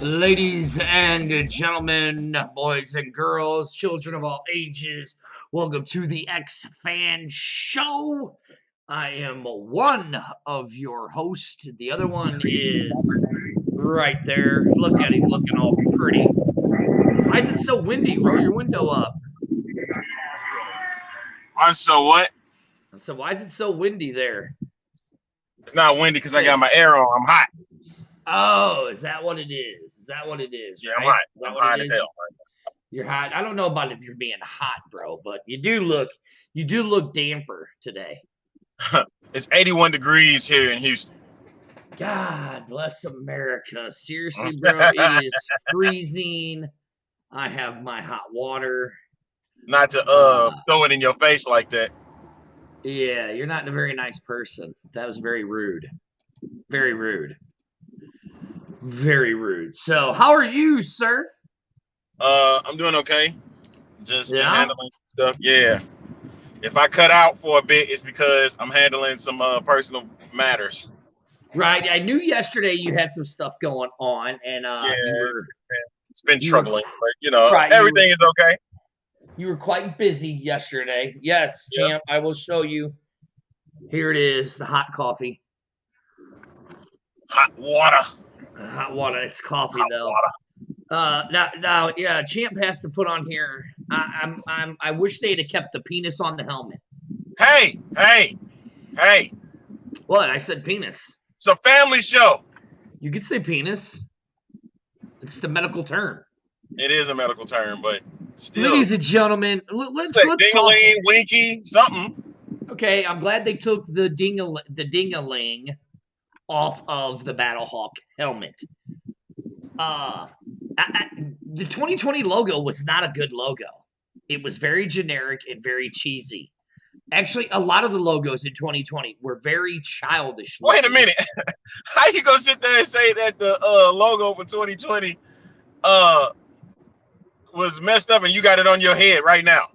Ladies and gentlemen, boys and girls, children of all ages, welcome to the X Fan Show. I am one of your hosts. The other one is right there. Look at him looking all pretty. Why is it so windy? Roll your window up. So what? So why is it so windy there? It's not windy because I got my air on. I'm hot. Oh, is that what it is? Is that what it is? Yeah, Right? I'm hot. Is that I'm what hot it as is? hell. You're hot. I don't know about if you're being hot, bro, but you do look damper today. It's 81 degrees here in Houston. God bless America. Seriously, bro, it is freezing. I have my hot water. Not to throw it in your face like that. Yeah, you're not a very nice person. That was very rude. Very rude. Very rude. So, how are you, sir? I'm doing okay. Just been Yeah. handling stuff. Yeah. If I cut out for a bit, it's because I'm handling some personal matters. Right. I knew yesterday you had some stuff going on, and Yeah, you it's, were it's been, it's been you were troubling, but right. everything is okay. You were quite busy yesterday. Yes, Yeah. champ. I will show you. Here it is, the hot coffee. Hot water. Hot water. It's coffee Hot though. water. Now, yeah. Champ has to put on here. I wish they'd have kept the penis on the helmet. Hey. What? I said penis. It's a family show. You could say penis. It's the medical term. It is a medical term, but still. Ladies and gentlemen, let's Say talk. ding-a-ling, winky, something. Okay, I'm glad they took the ding-a-ling off of the Battlehawk helmet. The 2020 logo was not a good logo. It was very generic and very cheesy. Actually, a lot of the logos in 2020 were very childish. Wait a minute. How you gonna sit there and say that the logo for 2020 was messed up and you got it on your head right now?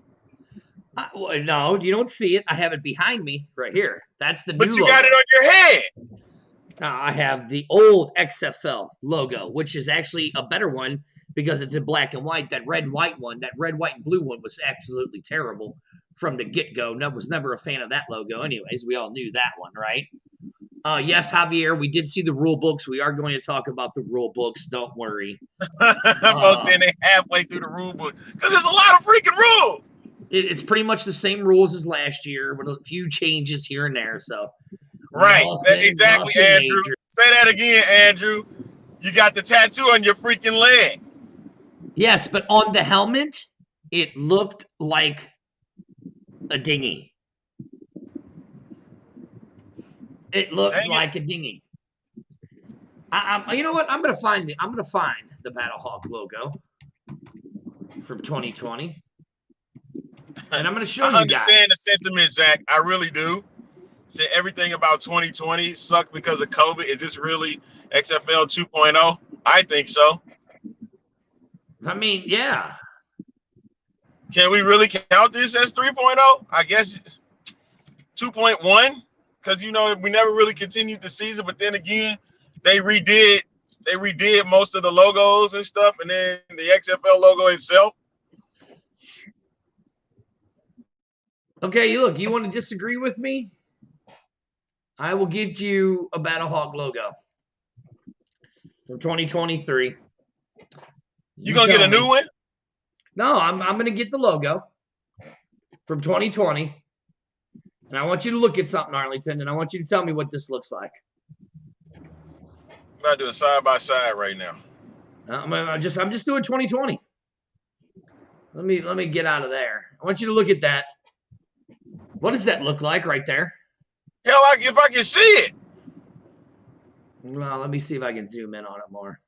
Well, no, you don't see it. I have it behind me right here. That's the But new you logo. got it on your head. I have the old XFL logo, which is actually a better one because it's in black and white. That red, white one, that red, white, and blue one was absolutely terrible from the get-go. Was never a fan of that logo. Anyways, we all knew that one, right? Yes, Javier, we did see the rule books. We are going to talk about the rule books. Don't worry. Folks saying they halfway through the rule book because there's a lot of freaking rules. It's pretty much the same rules as last year with a few changes here and there. So, right, exactly, Andrew. Major. Say that again, Andrew. You got the tattoo on your freaking leg. Yes, but on the helmet, it looked like a dinghy. It looked like a dinghy. You know what? I'm gonna find the Battlehawk logo from 2020, and I'm gonna show you guys. I understand the sentiment, Zach. I really do. Say everything about 2020 sucked because of COVID. Is this really XFL 2.0? I think so. I mean, yeah. Can we really count this as 3.0? I guess 2.1, because we never really continued the season. But then again, they redid most of the logos and stuff, and then the XFL logo itself. Okay, look, you want to disagree with me? I will give you a Battlehawk logo from 2023. You gonna get a new one? No, I'm gonna get the logo from 2020, and I want you to look at something, Arlington, and I want you to tell me what this looks like. I'm about to do a side by side right now. I'm just doing 2020. Let me get out of there. I want you to look at that. What does that look like right there? Hell, if I can see it. Well, let me see if I can zoom in on it more.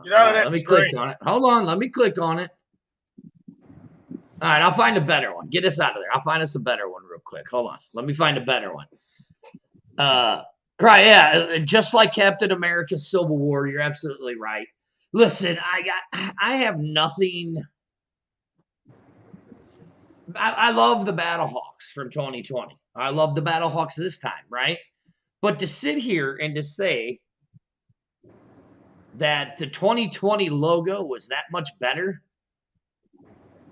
Get out of that let me screen. click on it. Hold on, let me click on it. All right, I'll find a better one. Get us out of there. I'll find us a better one real quick. Hold on. Let me find a better one. Right, yeah, just like Captain America Civil War, you're absolutely right. Listen, I have nothing. I love the Battlehawks from 2020. I love the Battlehawks this time, right? But to sit here and to say that the 2020 logo was that much better,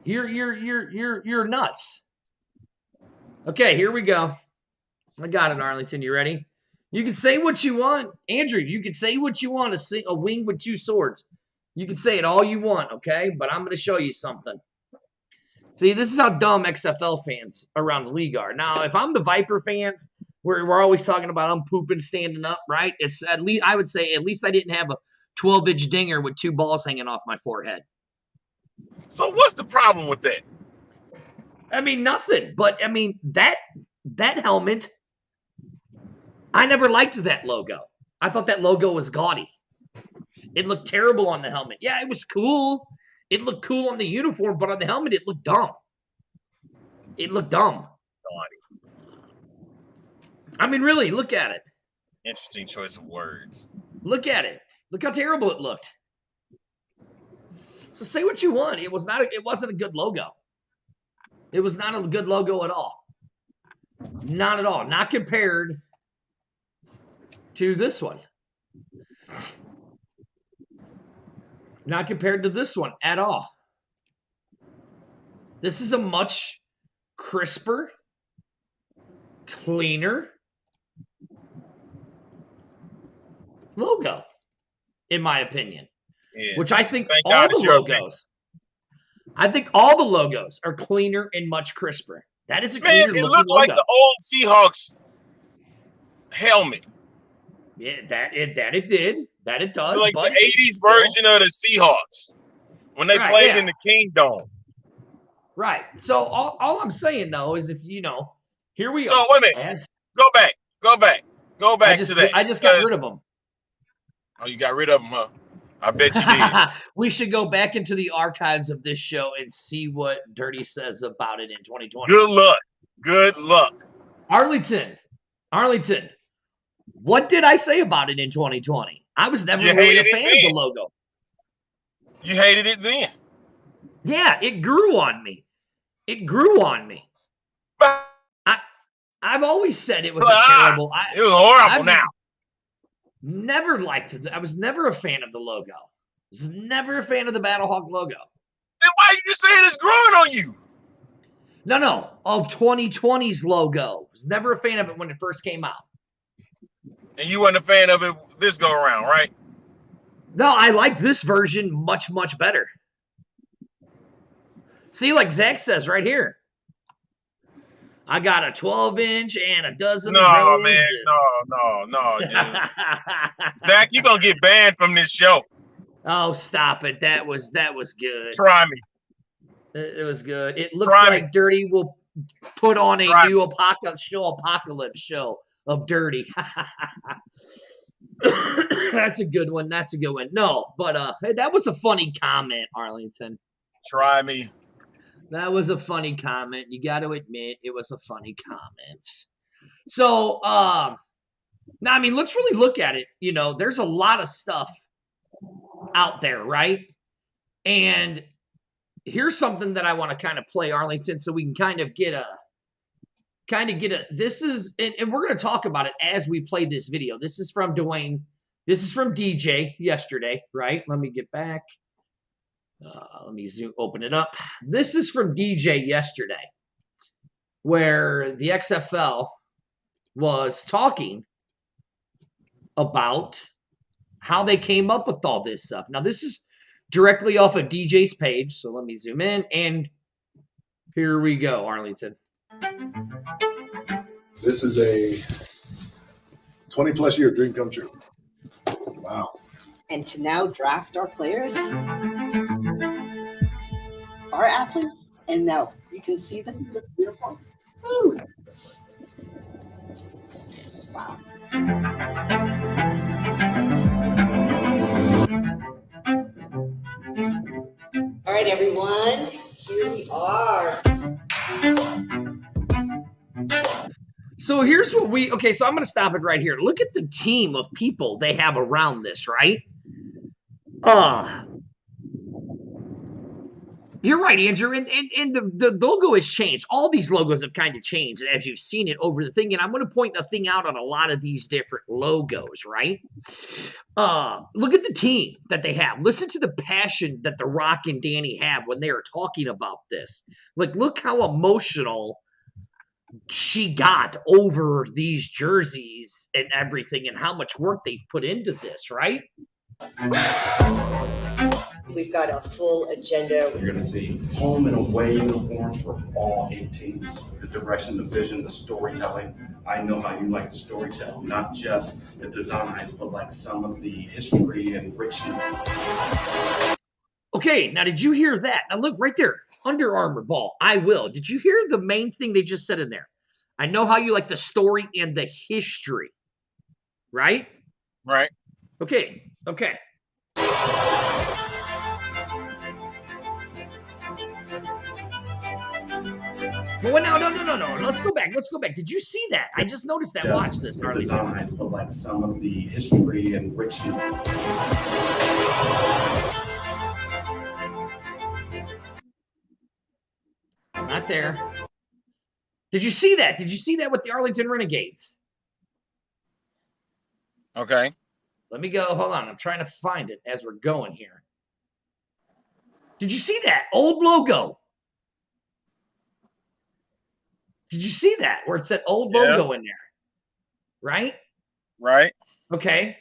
you're nuts. Okay, here we go. I got it, Arlington. You ready? You can say what you want, Andrew. You can say what you want. A wing with two swords. You can say it all you want, okay? But I'm going to show you something. See, this is how dumb XFL fans around the league are. Now, if I'm the Viper fans, we're always talking about I'm pooping standing up, right? It's at least I would say at least I didn't have a 12-inch dinger with two balls hanging off my forehead. So what's the problem with that? I mean, nothing. But I mean that helmet, I never liked that logo. I thought that logo was gaudy. It looked terrible on the helmet. Yeah, it was cool. It looked cool on the uniform, but on the helmet, it looked dumb. It looked dumb. I mean, really, look at it. Interesting choice of words. Look at it. Look how terrible it looked. So say what you want. It wasn't a good logo. It was not a good logo at all. Not at all. Not compared to this one. Not compared to this one at all. This is a much crisper, cleaner logo, in my opinion. Yeah. Which I think all the logos, are cleaner and much crisper. That is a cleaner looking logo. It looked like the old Seahawks helmet. Yeah, that it did. That it does. Like but the 80s version of the Seahawks when they played in the Kingdome. Right. So all I'm saying though is if here we are. So wait a minute. Go back to that. I just got rid of them. Oh, you got rid of them, huh? I bet you did. We should go back into the archives of this show and see what Dirty says about it in 2020. Good luck. Arlington. What did I say about it in 2020? I was never really a fan of the logo. You hated it then. Yeah, it grew on me. I've always said it was terrible. It was horrible now. Never liked it. I was never a fan of the logo. I was never a fan of the Battlehawk logo. Then why are you saying it's growing on you? No. Of 2020's logo. I was never a fan of it when it first came out. And you weren't a fan of it this go around, right? No, I like this version much, much better. See, like Zach says right here. I got a 12-inch and a dozen No, roses. Man. No, dude. Zach, you're going to get banned from this show. Oh, stop it. That was good. Try me. It was good. It looks like Dirty will put on a new apocalypse show of Dirty. That's a good one. No, but that was a funny comment, Arlington. Try me. That was a funny comment. You got to admit it was a funny comment. So, now, I mean, let's really look at it. There's a lot of stuff out there, right? And here's something that I want to kind of play, Arlington, so we can kind of get a this is, and we're going to talk about it as we play this video. This is from Dwayne. This is from DJ yesterday, right? Let me get back. Let me open it up. This is from DJ yesterday, where the XFL was talking about how they came up with all this stuff. Now, this is directly off of DJ's page, so let me zoom in, and here we go, Arlington. This is a 20-plus year dream come true. Wow. And to now draft our players, our athletes, and now you can see them in this uniform. Woo. Wow. All right, everyone, here we are. So here's what so I'm going to stop it right here. Look at the team of people they have around this, right? You're right, Andrew. And the logo has changed. All these logos have kind of changed as you've seen it over the thing. And I'm going to point a thing out on a lot of these different logos, right? Look at the team that they have. Listen to the passion that The Rock and Danny have when they are talking about this. Like, look how emotional she got over these jerseys and everything and how much work they've put into this, right? We've got a full agenda. You're going to see home and away uniforms for all 8 teams. The direction, the vision, the storytelling. I know how you like to storytell, not just the designs, but like some of the history and richness. Okay, now did you hear that? Now look right there, Under Armour ball. I will. Did you hear the main thing they just said in there? I know how you like the story and the history, right? Right. Okay. Well, no. Let's go back. Did you see that? I just noticed that. Watch this, the Harley. designs, but like some of the history and richness. Not there. Did you see that? Did you see that with the Arlington Renegades? Okay. Let me go. Hold on. I'm trying to find it as we're going here. Did you see that old logo? Did you see that where it said old logo in there? Right? Right. Okay.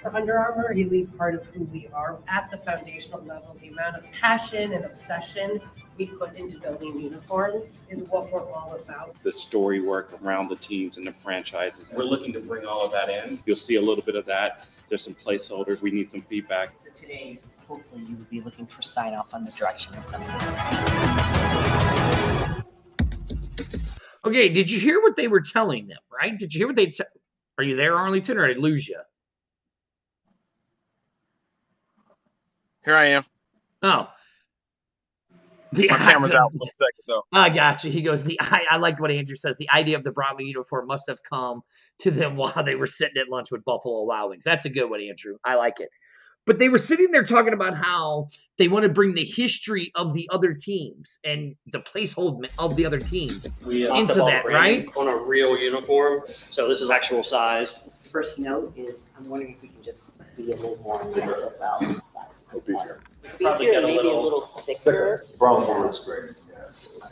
For Under Armour, really part of who we are at the foundational level, the amount of passion and obsession we put into building uniforms is what we're all about. The story work around the teams and the franchises. We're looking to bring all of that in. You'll see a little bit of that. There's some placeholders. We need some feedback. So today, hopefully you would be looking for sign off on the direction of some of this. Okay, did you hear what they were telling them, right? Did you hear what they Are you there, Arlington, or did I lose you? Here I am. Oh. My camera's out for a second, though. I got you. He goes, I like what Andrew says. The idea of the Bravo uniform must have come to them while they were sitting at lunch with Buffalo Wild Wings. That's a good one, Andrew. I like it. But they were sitting there talking about how they want to bring the history of the other teams and the placeholder of the other teams into that, right? On a real uniform. So this is actual size. First note is, I'm wondering if we can just be a little more on the SFL size. It'll be here. Probably Bigger, get a maybe a little- little thicker. Brown one looks great.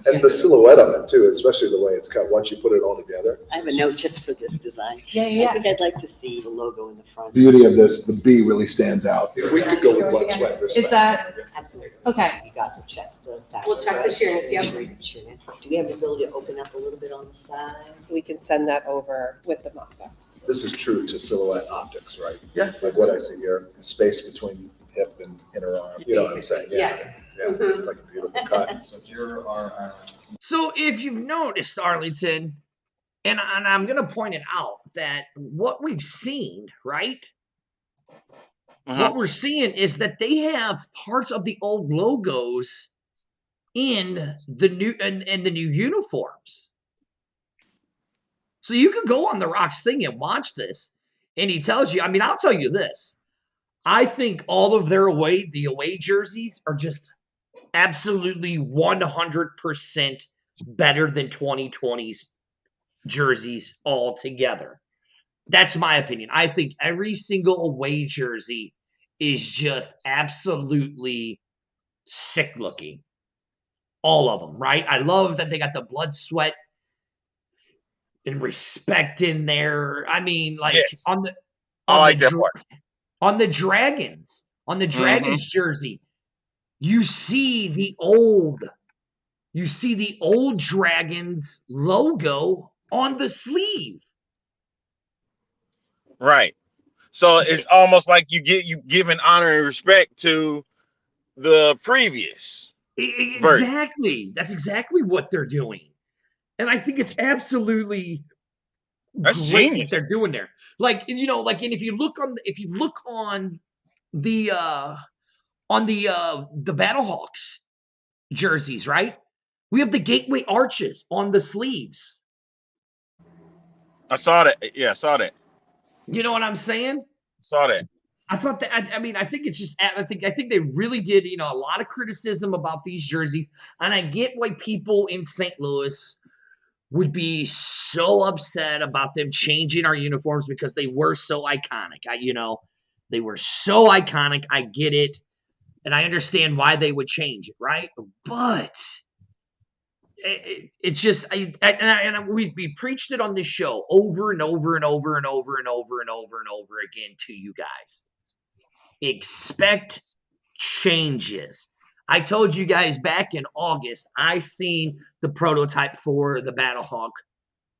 And the silhouette on it too, especially the way it's cut, once you put it all together. I have a note just for this design. Yeah. I think I'd like to see the logo in the front. Beauty of this, the B really stands out. We could go with blood, sweat, and respect. Is that Absolutely. okay? You guys will check the back. We'll check the sheerness, yep. Do we have the ability to open up a little bit on the side? We can send that over with the mock-ups. This is true to silhouette optics, right? Yeah. Like what I see here, space between hip and inner arm, you know what I'm saying? Yeah. Yeah, it's like a beautiful cut. So here are So if you've noticed, Arlington, and I'm going to point it out, that what we've seen, right? What we're seeing is that they have parts of the old logos in the new and the new uniforms. So you could go on The Rock's thing and watch this, and he tells you, I mean, I'll tell you this. I think all of their away jerseys are just absolutely 100% better than 2020's jerseys altogether. That's my opinion. I think every single away jersey is just absolutely sick looking. All of them, right? I love that they got the blood, sweat, and respect in there. I mean, like Yes. on the I like that part. on the Dragons jersey, you see the old Dragons logo on the sleeve. Right. So it's almost like you give an honor and respect to the previous. Exactly. That's exactly what they're doing. And I think it's absolutely That's great genius. what they're doing there. Like, you know, like, and if you look on the Battlehawks jerseys, right? We have the gateway arches on the sleeves. I saw that. Yeah, I saw that. You know what I'm saying? Saw that. I thought that. I mean, I think it's just. I think they really did. You know, a lot of criticism about these jerseys, and I get why people in St. Louis would be so upset about them changing our uniforms because they were so iconic. They were so iconic. I get it, and I understand why they would change it, right? But it's just, we preached it on this show over and over and over and over and over and over and over again to you guys. Expect changes. I told you guys back in August, I seen the prototype for the Battlehawk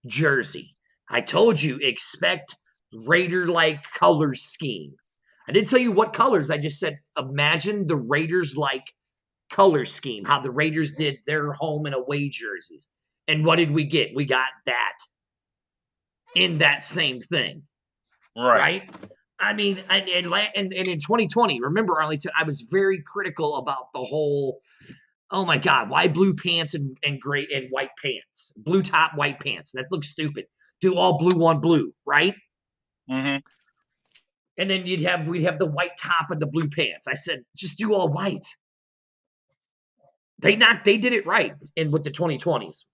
jersey. I told you, expect Raider-like color scheme. I didn't tell you what colors. I just said, imagine the Raiders-like color scheme, how the Raiders did their home and away jerseys. And what did we get? We got that in that same thing. Right? I mean, and in 2020, remember, Arlington, I was very critical about the whole, oh my God, why blue pants and gray and white pants? Blue top, white pants. That looks stupid. Do all blue on blue, right? Mm-hmm. And then we'd have the white top and the blue pants. I said, just do all white. They did it right with the 2020s,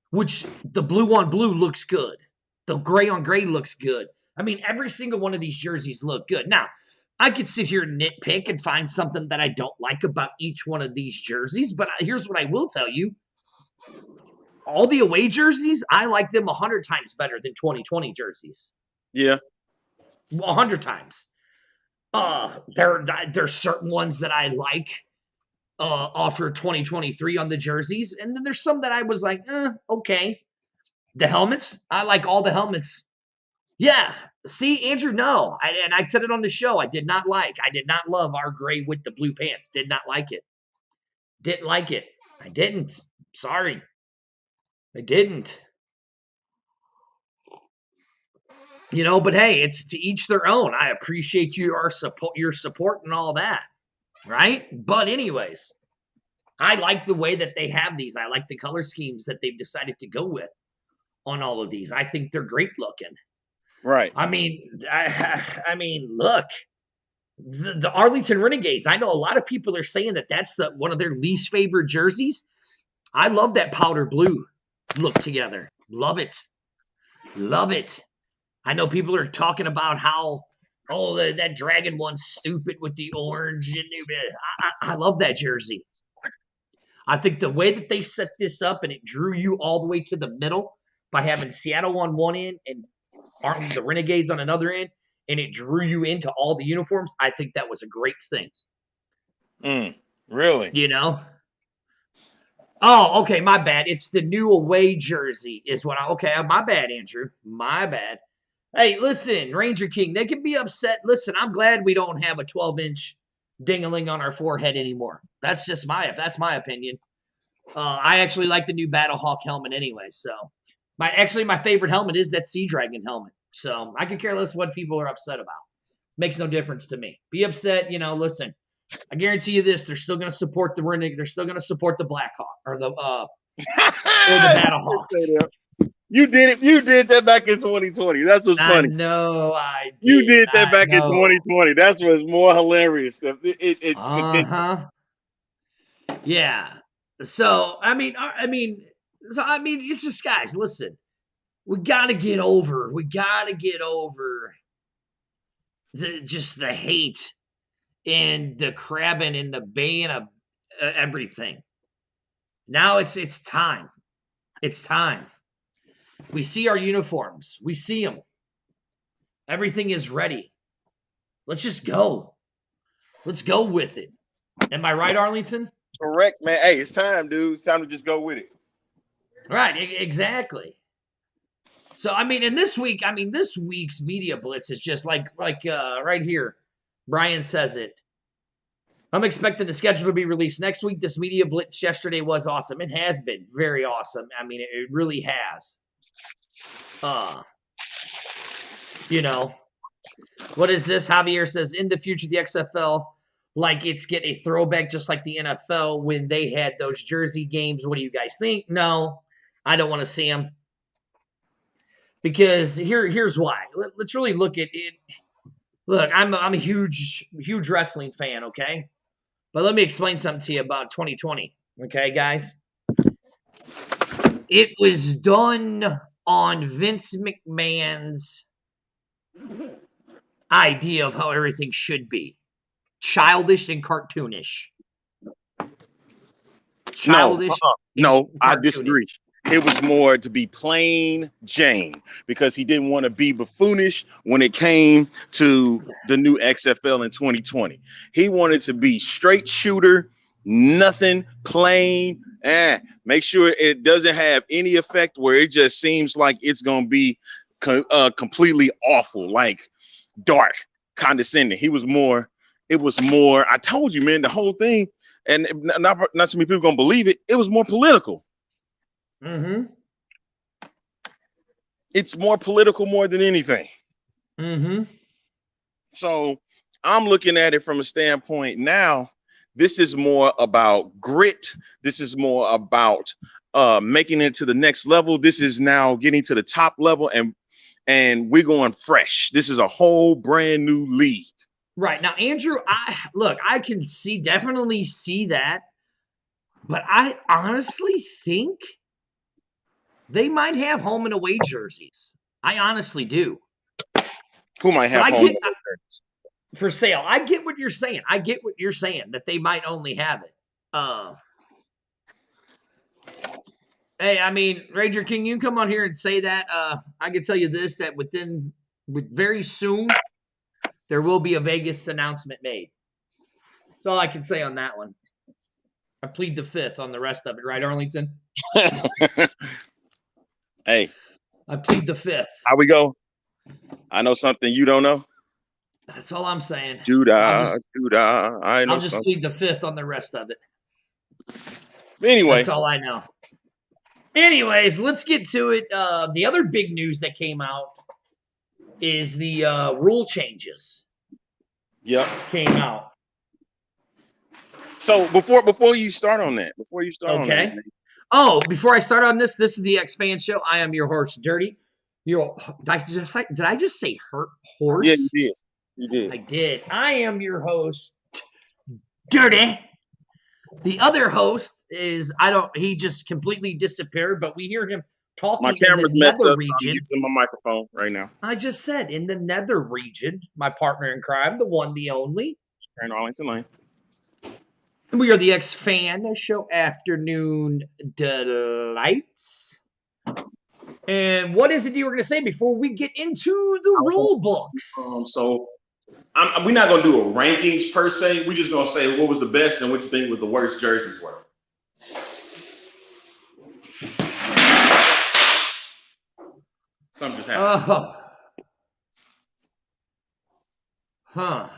which the blue on blue looks good. The gray on gray looks good. I mean, every single one of these jerseys look good. Now, I could sit here and nitpick and find something that I don't like about each one of these jerseys, but here's what I will tell you. All the away jerseys, I like them 100 times better than 2020 jerseys. Yeah. 100 times. There's certain ones that I like offer 2023 on the jerseys, and then there's some that I was like, okay. The helmets, I like all the helmets. Yeah. See, Andrew, no. I said it on the show. I did not love our gray with the blue pants. Did not like it. Didn't like it. I didn't. Sorry. I didn't. But hey, it's to each their own. I appreciate your support and all that. Right? But anyways, I like the way that they have these. I like the color schemes that they've decided to go with on all of these. I think they're great looking. Right. I mean, look, the Arlington Renegades. I know a lot of people are saying that that's one of their least favorite jerseys. I love that powder blue look together. Love it. Love it. I know people are talking about how, that dragon one's stupid with the orange. And I love that jersey. I think the way that they set this up and it drew you all the way to the middle by having Seattle on one end and the Renegades on another end, and it drew you into all the uniforms, I think that was a great thing. Really? Oh, okay, my bad. It's the new away jersey is what my bad, Andrew. My bad. Hey, listen, Ranger King, they can be upset. Listen, I'm glad we don't have a 12-inch ding-a-ling on our forehead anymore. That's my opinion. I actually like the new Battlehawk helmet anyway, so my favorite helmet is that Sea Dragon helmet. So I could care less what people are upset about. Makes no difference to me. Be upset, listen. I guarantee you this: they're still going to support the Renegade. They're still going to support the Blackhawk or the Battlehawks. You did it. You did that back in 2020. That's what's funny. No, I did. You did that back in 2020. That's what's more hilarious. It's yeah. So it's just, guys, listen. We gotta get over the hate and the crabbing and the baying of everything. Now it's time. It's time. We see our uniforms. We see them. Everything is ready. Let's just go. Let's go with it. Am I right, Arlington? Correct, man. Hey, it's time, dude. It's time to just go with it. Right, exactly. So, this week's media blitz is just like right here. Brian says it. I'm expecting the schedule to be released next week. This media blitz yesterday was awesome. It has been very awesome. It really has. What is this? Javier says, in the future, the XFL, it's get a throwback just like the NFL when they had those jersey games. What do you guys think? No, I don't want to see them. Because here's why. Let's really look at it. Look, I'm a huge wrestling fan, okay? But let me explain something to you about 2020, okay, guys? It was done on Vince McMahon's idea of how everything should be. Childish and cartoonish. Childish. No, I cartoonish. disagree. It was more to be plain Jane because he didn't want to be buffoonish when it came to the new XFL in 2020. He wanted to be straight shooter, nothing plain. Make sure it doesn't have any effect where it just seems like it's going to be completely awful, like dark, condescending. It was more, I told you, man, the whole thing, and not so many people going to believe it, it was more political. Mm-hmm. It's more political more than anything. Mm-hmm. So I'm looking at it from a standpoint now. This is more about grit. This is more about making it to the next level. This is now getting to the top level, and we're going fresh. This is a whole brand new league. Right. Now, Andrew, I can definitely see that, but I honestly think they might have home and away jerseys. I honestly do. Who might have home and away jerseys? For sale. I get what you're saying. That they might only have it. Hey, I mean, Ranger King, you can come on here and say that. I can tell you this, that very soon, there will be a Vegas announcement made. That's all I can say on that one. I plead the fifth on the rest of it, right, Arlington? Hey. I plead the fifth. How we go? I know something you don't know. That's all I'm saying. Judah. I'll just plead the fifth on the rest of it. Anyway. That's all I know. Anyways, let's get to it. The other big news that came out is the rule changes. Yep. Came out. So before you start on that, okay. Oh, before I start on this is the X Fan Show. I am your horse, Dirty. Did I just say horse? Yeah, you did. You did. I did. I am your host, Dirty. The other host is he just completely disappeared, but we hear him talking my camera's in the messed nether up. region. I'm using my microphone right now. I just said in the nether region, my partner in crime, the one, the only. And Arlington Lane. And we are the X Fan Show Afternoon Delights. And what is it you were going to say before we get into the rule books? So we're not going to do a rankings per se. We're just going to say what was the best and what you think was the worst jerseys were. Something just happened. Huh.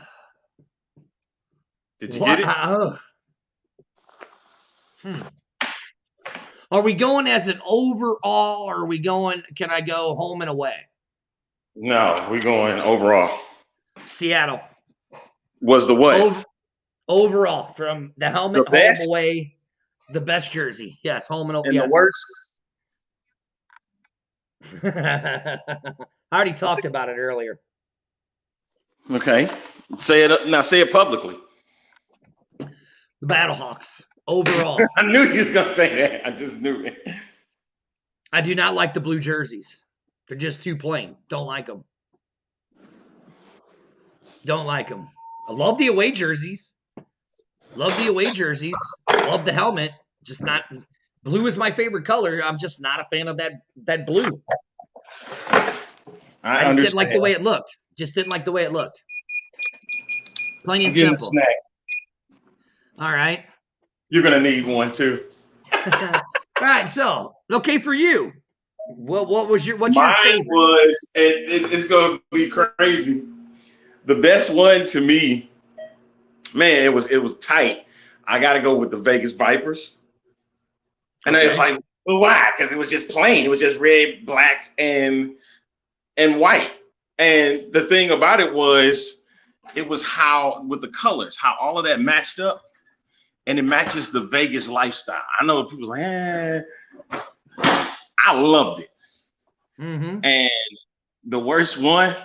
Did you get it? Are we going as an overall, or are we going, can I go home and away? No, we're going overall. Seattle. Was the what? Overall, from the helmet, home away, the best jersey. Yes, home and away. And the worst? I already talked about it earlier. Okay. Say it publicly. The Battlehawks. Overall. I knew you was going to say that. I just knew it. I do not like the blue jerseys. They're just too plain. Don't like them. Don't like them. I love the away jerseys. Love the helmet. Just not blue is my favorite color. I'm just not a fan of that blue. I just didn't like the way it looked. Plain and simple. All right. You're gonna need one too. All right. So, okay for you. What's your favorite? Mine was, it's gonna be crazy. The best one to me, man, it was tight. I got to go with the Vegas Vipers. And I was like, well, why? Because it was just plain. It was just red, black, and white. And the thing about it was how, with the colors, how all of that matched up. And it matches the Vegas lifestyle. I know people's like, I loved it. Mm-hmm. And the worst one,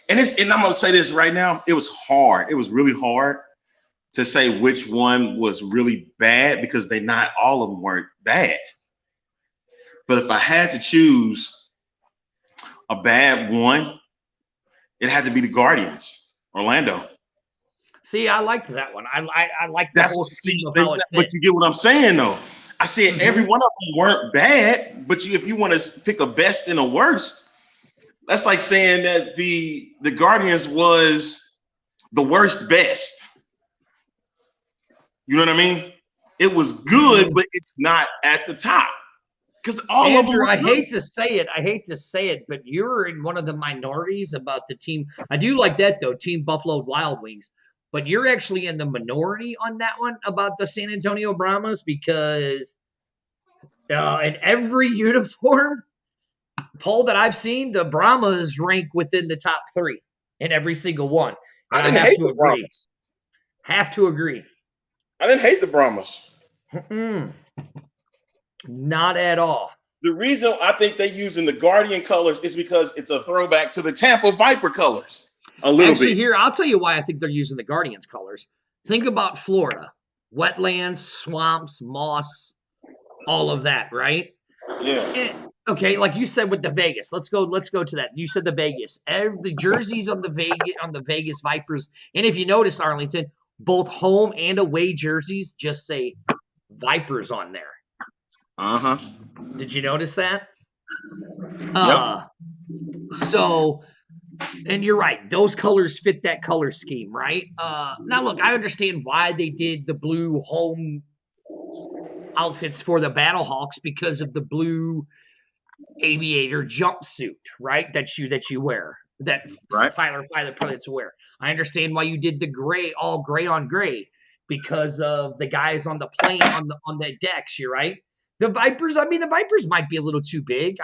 And I'm gonna say this right now. It was hard. It was really hard to say which one was really bad because not all of them weren't bad. But if I had to choose a bad one, it had to be the Guardians, Orlando. See, I liked that one. I like the That's whole scheme of how it but fit. you get what I'm saying, though. I said every one of them weren't bad, but if you want to pick a best and a worst, that's like saying that the Guardians was the worst best. You know what I mean? It was good, but it's not at the top. Because all Andrew, of them I hate to say it, but you're in one of the minorities about the team. I do like that though, Team Buffalo Wild Wings. But you're actually in the minority on that one about the San Antonio Brahmas because in every uniform poll that I've seen, the Brahmas rank within the top 3 in every single one. And I have to agree. Brahmas. Have to agree. I didn't hate the Brahmas. Not at all. The reason I think they're using the Guardian colors is because it's a throwback to the Tampa Viper colors. A little bit. Here, I'll tell you why I think they're using the Guardians colors. Think about Florida. Wetlands, swamps, moss, all of that, right? Yeah. Okay, like you said with the Vegas. Let's go to that. You said the Vegas. The jerseys on the Vegas Vipers. And if you notice, Arlington, both home and away jerseys just say Vipers on there. Uh-huh. Did you notice that? Yep. So, and you're right. Those colors fit that color scheme, right? Now, look, I understand why they did the blue home outfits for the Battlehawks because of the blue aviator jumpsuit, right? That you wear, that pilot pilots wear. I understand why you did the gray, all gray on gray, because of the guys on the plane on the decks. You're right. The Vipers, the Vipers might be a little too big.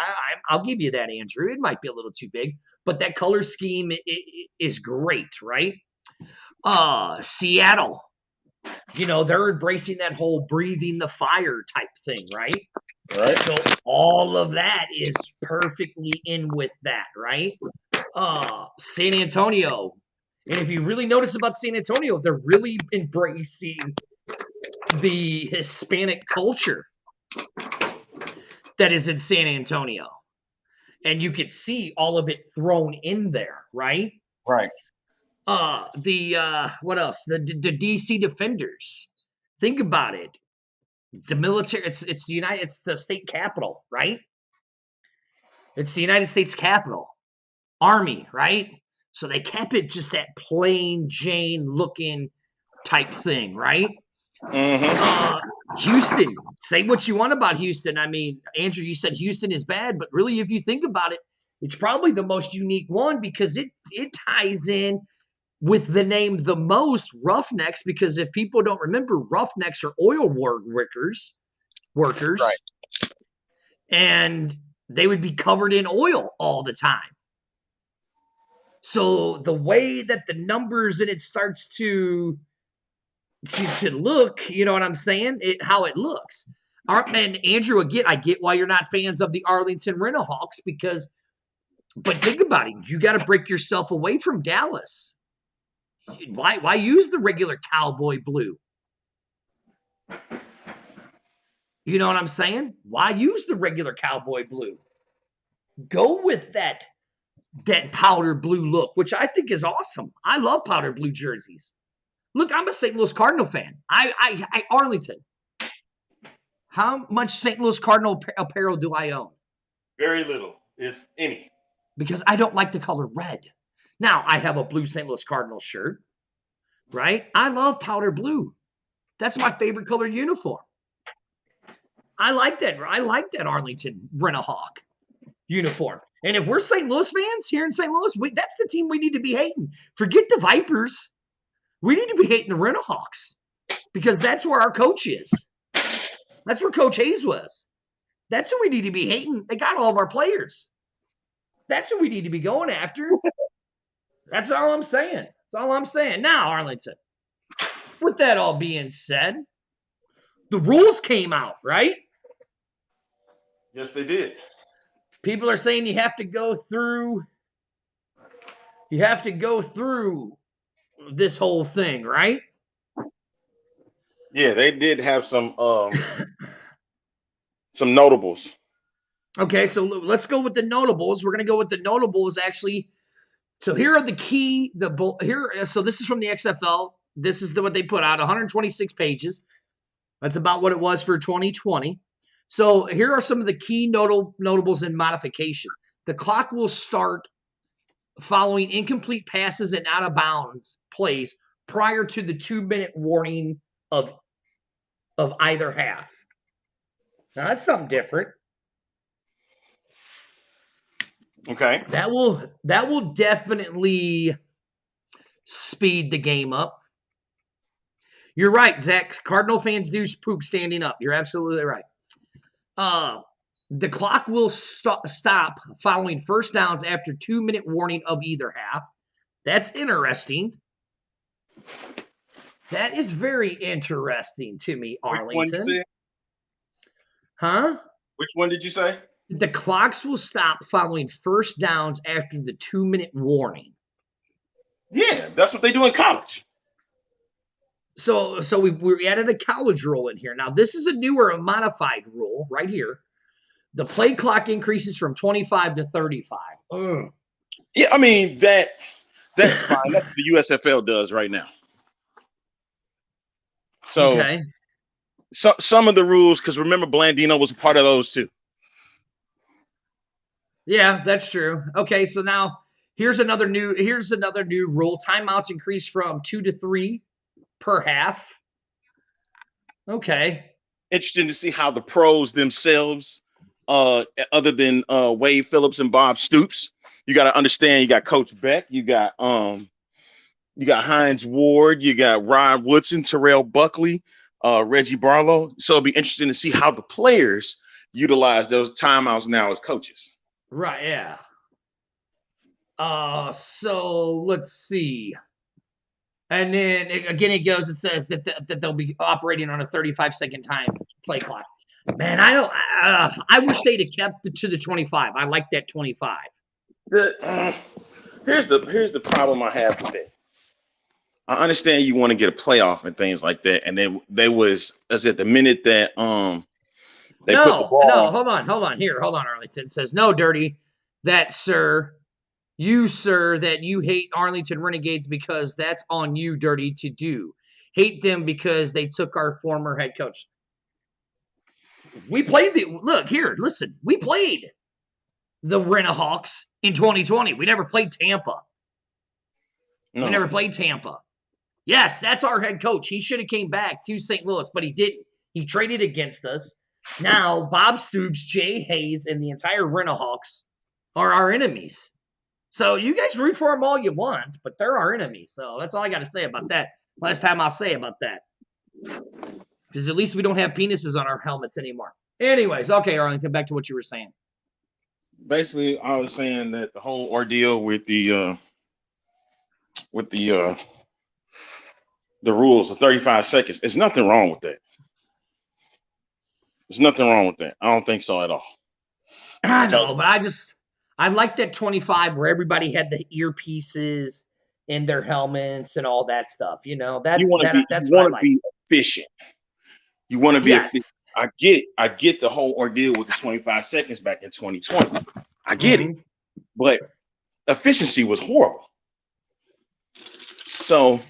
I'll give you that, Andrew. It might be a little too big, but that color scheme is great, right? Seattle, they're embracing that whole breathing the fire type thing, right? Right. So all of that is perfectly in with that, right? San Antonio. And if you really notice about San Antonio, they're really embracing the Hispanic culture that is in San Antonio. And you could see all of it thrown in there, right? Right. What else? The DC Defenders. Think about it. The military, it's the state capital, right? It's the United States Capitol. Army, right? So they kept it just that plain Jane looking type thing, right? Houston, say what you want about Houston. Andrew, you said Houston is bad, but really, if you think about it, it's probably the most unique one because it ties in with the name the most, Roughnecks, because if people don't remember, Roughnecks are oil workers, Right. and they would be covered in oil all the time. So the way that the numbers and it starts to look, you know what I'm saying? How it looks. And Andrew, again, I get why you're not fans of the Arlington Renahawks but think about it. You got to break yourself away from Dallas. Why use the regular cowboy blue? You know what I'm saying? Why use the regular cowboy blue? Go with that powder blue look, which I think is awesome. I love powder blue jerseys. Look, I'm a St. Louis Cardinal fan. Arlington. How much St. Louis Cardinal apparel do I own? Very little, if any. Because I don't like the color red. Now, I have a blue St. Louis Cardinal shirt, right? I love powder blue. That's my favorite color uniform. I like that. I like that Arlington Renahawk uniform. And if we're St. Louis fans here in St. Louis, that's the team we need to be hating. Forget the Vipers. We need to be hating the Renahawks because that's where our coach is. That's where Coach Hayes was. That's who we need to be hating. They got all of our players. That's who we need to be going after. That's all I'm saying. That's all I'm saying. Now, Arlington, with that all being said, the rules came out, right? Yes, they did. People are saying you have to go through You have to go through this whole thing, right? Yeah, they did have some notables. Okay, so let's go with the notables. We're going to go with the notables actually. So here are the key so this is from the XFL. This is what they put out, 126 pages. That's about what it was for 2020. So here are some of the key notables in modification. The clock will start following incomplete passes and out of bounds plays prior to the 2-minute warning of either half. Now that's something different. Okay. That will definitely speed the game up. You're right, Zach. Cardinal fans do poop standing up. You're absolutely right. The clock will stop following first downs after 2-minute warning of either half. That's interesting. That is very interesting to me, Arlington. Huh? Which one did you say? The clocks will stop following first downs after the 2-minute warning. Yeah, that's what they do in college. So we added a college rule in here. Now, this is a newer modified rule right here. The play clock increases from 25 to 35. Yeah, I mean, that's fine. That's what the USFL does right now. So, okay. Some of the rules, because remember, Blandino was a part of those too. Yeah, that's true. Okay, so now here's another new rule. Timeouts increase from 2 to 3 per half. Okay. Interesting to see how the pros themselves, other than Wade Phillips and Bob Stoops, you got to understand. You got Coach Beck. You got Hines Ward. You got Rod Woodson, Terrell Buckley, Reggie Barlow. So it'll be interesting to see how the players utilize those timeouts now as coaches. Right, yeah. So let's see. And then again, it says that they'll be operating on a 35-second time play clock. Man, I wish they'd have kept it to the 25. I like that 25. Here's the problem I have with it. I understand you want to get a playoff and things like that, and then the minute that they put the ball. No, hold on, Arlington. It says no, Dirty. That that you hate Arlington Renegades because that's on you, Dirty, to do. Hate them because they took our former head coach. We played we played the Renahawks in 2020. We never played Tampa. No. We never played Tampa. Yes, that's our head coach. He should have came back to St. Louis, but he didn't. He traded against us. Now, Bob Stoops, Jay Hayes, and the entire Renahawks are our enemies. So you guys root for them all you want, but they're our enemies. So that's all I got to say about that. Last time I'll say about that. Because at least we don't have penises on our helmets anymore. Anyways, okay, Arlington, back to what you were saying. Basically, I was saying that the whole ordeal with the rules of 35 seconds, there's nothing wrong with that. There's nothing wrong with that. I don't think so at all. I know, but I like that 25 where everybody had the earpieces in their helmets and all that stuff. You know, that's what I like. Be efficient. You want to be efficient. I get the whole ordeal with the 25 seconds back in 2020. I get it, but efficiency was horrible. So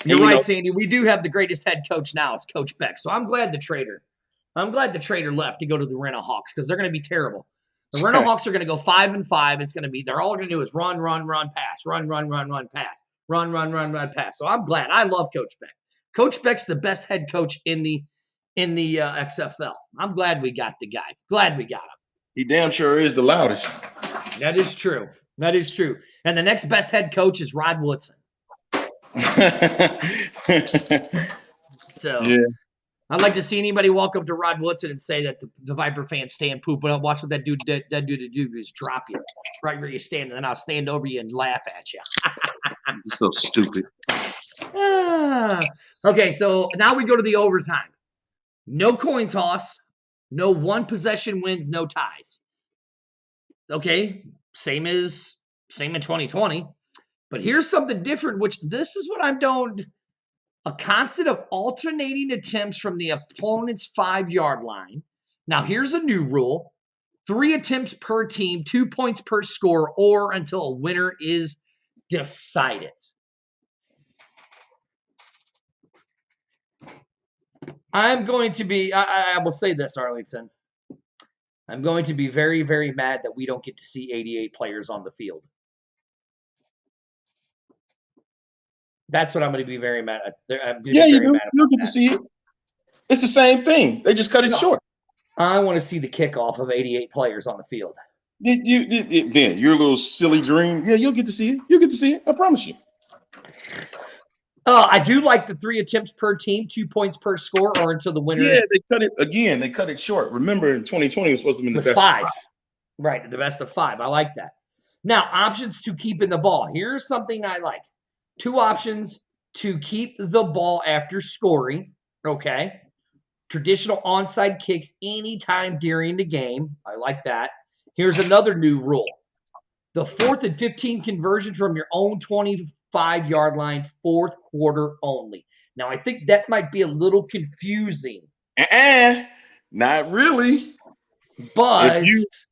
you're right, Sandy. We do have the greatest head coach now. It's Coach Beck. So I'm glad the trader left to go to the Renahawks because they're going to be terrible. The Renahawks are going to go 5-5. It's going to be they're all going to do is run, pass, run, pass, run, pass. So I'm glad. I love Coach Beck. Coach Beck's the best head coach in the XFL. I'm glad we got the guy. Glad we got him. He damn sure is the loudest. That is true. And the next best head coach is Rod Woodson. So yeah. I'd like to see anybody walk up to Rod Woodson and say that the Viper fans stand poop, but I'll watch what that dude is drop you right where you stand, and then I'll stand over you and laugh at you. So stupid. Okay, so now we go to the overtime. No coin toss, no one possession wins, no ties. Okay, same in 2020. But here's something different, which this is what I'm doing. A constant of alternating attempts from the opponent's 5-yard line. Now, here's a new rule. 3 attempts per team, 2 points per score, or until a winner is decided. I'm going to be, I will say this, Arlington. I'm going to be very, very mad that we don't get to see 88 players on the field. That's what I'm going to be very mad at. Yeah, you do. You'll get to see it. It's the same thing. They just cut it short. I want to see the kickoff of 88 players on the field. Ben, your little silly dream. Yeah, you'll get to see it. You'll get to see it. I promise you. I do like the 3 attempts per team, 2 points per score, or until the winner. Yeah, they cut it again. They cut it short. Remember, in 2020, it was supposed to be the best 5. Right, the best of 5. I like that. Now, options to keeping the ball. Here's something I like. 2 options to keep the ball after scoring. Okay. Traditional onside kicks anytime during the game. I like that. Here's another new rule. The 4th and 15 conversion from your own 25-yard line, 4th quarter only. Now, I think that might be a little confusing. Not really. But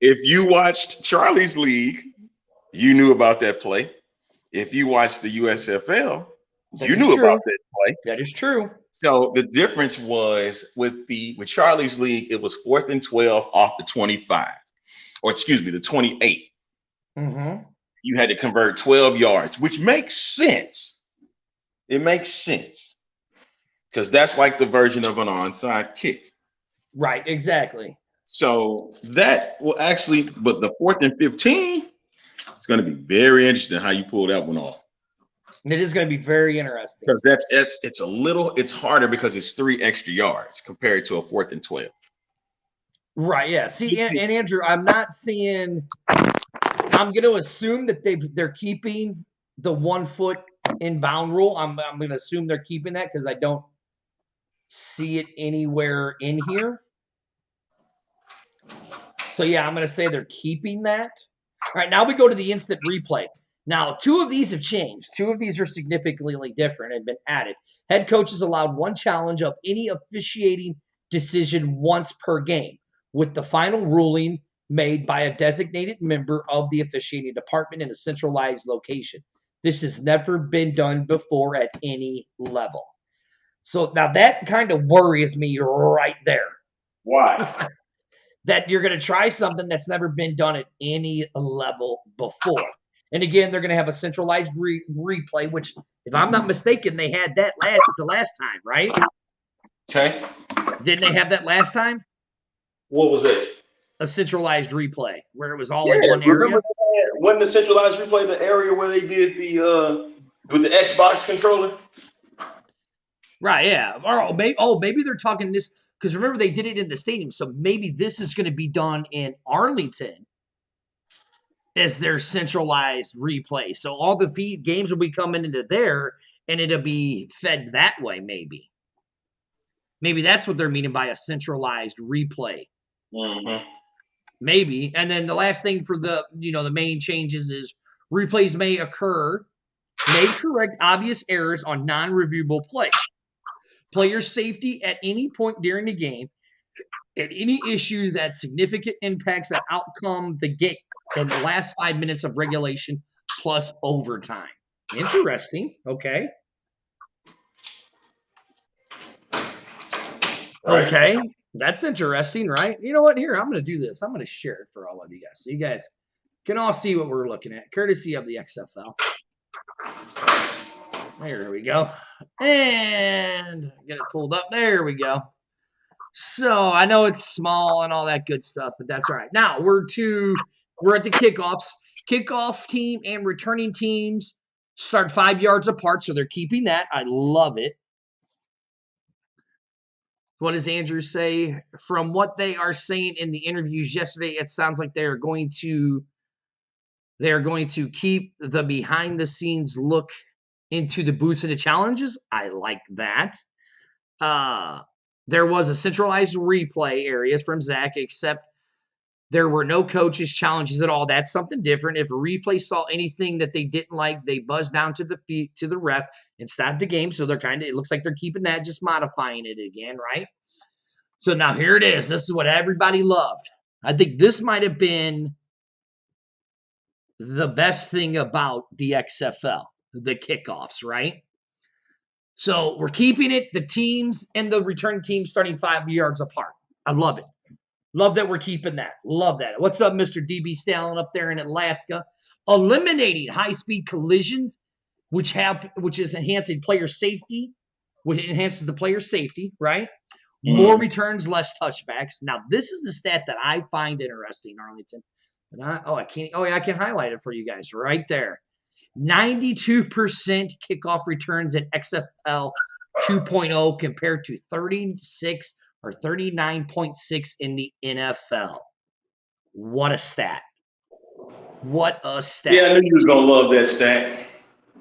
if you watched Charlie's League, you knew about that play. If you watched the USFL, you knew about that play. That is true. So the difference was with Charlie's League, it was 4th and 12 off the 25, or excuse me, the 28. Mm-hmm. You had to convert 12 yards, which makes sense. It makes sense because that's like the version of an onside kick. Right, exactly. So that will actually, but the 4th and 15, it's going to be very interesting how you pull that one off. It is going to be very interesting because it's harder because it's 3 extra yards compared to a 4th and 12. Right. Yeah. See, and Andrew, I'm going to assume that they're keeping the 1 foot inbound rule. I'm going to assume they're keeping that because I don't see it anywhere in here. So yeah, I'm going to say they're keeping that. All right. Now we go to the instant replay. Now, 2 of these have changed. 2 of these are significantly different and been added. Head coaches allowed 1 challenge of any officiating decision once per game, with the final ruling made by a designated member of the officiating department in a centralized location. This has never been done before at any level. So now that kind of worries me right there. Why? That you're going to try something that's never been done at any level before. And again, they're going to have a centralized replay, which, if I'm not mistaken, they had that the last time, right? Okay. Didn't they have that last time? What was it? A centralized replay where it was all in one area. Wasn't the centralized replay the area where they did the with the Xbox controller? Right. Yeah. Maybe they're talking this because remember they did it in the stadium, so maybe this is going to be done in Arlington as their centralized replay. So all the games will be coming into there, and it'll be fed that way. Maybe that's what they're meaning by a centralized replay. Mm-hmm. Maybe. And then the last thing for the main changes is replays may correct obvious errors on non-reviewable play. Player safety at any point during the game, and any issue that significant impacts the outcome of the game in the last 5 minutes of regulation plus overtime. Interesting. Okay. Right. Okay. That's interesting, right? You know what? Here, I'm going to do this. I'm going to share it for all of you guys. So you guys can all see what we're looking at, courtesy of the XFL. There we go. And get it pulled up. There we go. So I know it's small and all that good stuff, but that's all right. Now we're at the kickoffs. Kickoff team and returning teams start 5 yards apart, so they're keeping that. I love it. What does Andrew say? From what they are saying in the interviews yesterday, it sounds like they are going to keep the behind the scenes look into the booths and the challenges. I like that. There was a centralized replay areas from Zach, except There were no coaches challenges at all. That's something different. If a replay saw anything that they didn't like, they buzzed down to the ref and stopped the game. So it looks like they're keeping that, just modifying it again, right? So now here it is. This is what everybody loved. I think this might have been the best thing about the XFL, the kickoffs, right? So we're keeping it, the teams and the return teams starting 5 yards apart. I love it. Love that we're keeping that. Love that. What's up, Mr. DB Stalin up there in Alaska? Eliminating high-speed collisions, which is enhancing player safety, which enhances the player safety, right? More returns, less touchbacks. Now, this is the stat that I find interesting, Arlington. And I can highlight it for you guys right there. 92% kickoff returns in XFL 2.0 compared to 36 or 39.6 in the NFL. What a stat. What a stat. Yeah, I knew you were going to love that stat.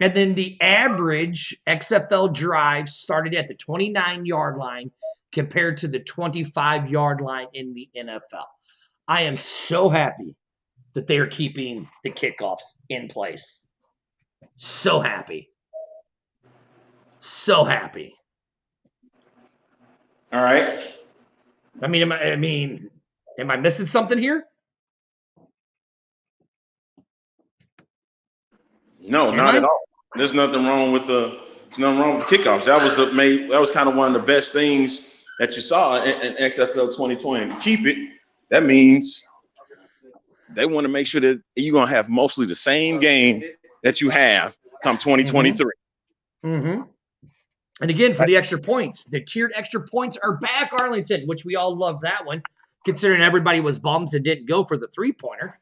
And then the average XFL drive started at the 29-yard line compared to the 25-yard line in the NFL. I am so happy that they are keeping the kickoffs in place. So happy. So happy. All right. I mean, am I missing something here? No, not at all. There's nothing wrong with kickoffs. That was kind of one of the best things that you saw in XFL 2020. To keep it, that means they want to make sure that you're going to have mostly the same game that you have come 2023. Mm-hmm. And again, for the extra points, the tiered extra points are back, Arlington, which we all love that one, considering everybody was bums and didn't go for the three-pointer.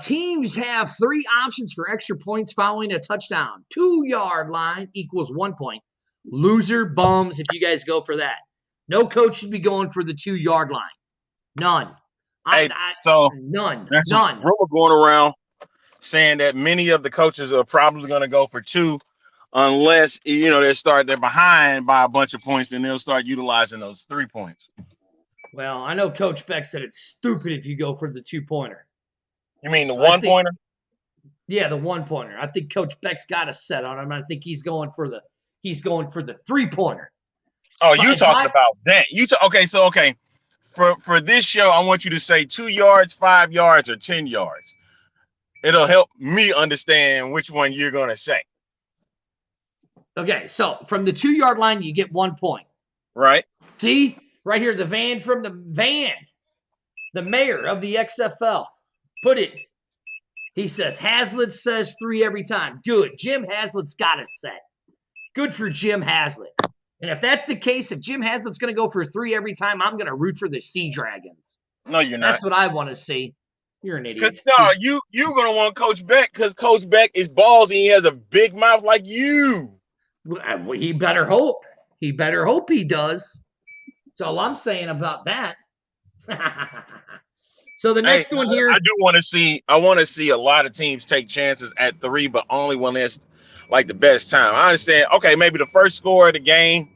Teams have 3 options for extra points following a touchdown. 2-yard line equals 1 point. Loser, bums, if you guys go for that. No coach should be going for the 2-yard line. None. None. Rumor going around saying that many of the coaches are probably going to go for 2 unless, they're behind by a bunch of points and they'll start utilizing those 3 points. Well, I know Coach Beck said it's stupid if you go for the 2-pointer. You mean the 1-pointer? Yeah, the 1-pointer. I think Coach Beck's got a set on him. I think he's going for the 3-pointer. Oh, you talking about that? Okay. For this show, I want you to say 2 yards, 5 yards, or 10 yards. It'll help me understand which one you're going to say. Okay, so from the 2-yard line, you get 1 point. Right. See? Right here, the mayor of the XFL. Put it. He says, Hazlitt says 3 every time. Good. Jim Hazlitt's got a set. Good for Jim Hazlitt. And if that's the case, if Jim Hazlitt's going to go for 3 every time, I'm going to root for the Sea Dragons. No, you're not. That's what I want to see. You're an idiot. No, you're going to want Coach Beck because Coach Beck is ballsy. He has a big mouth like you. Well, he better hope. He better hope he does. That's all I'm saying about that. So the next one here. I want to see a lot of teams take chances at 3, but only when it's like the best time. I understand. Okay, maybe the first score of the game,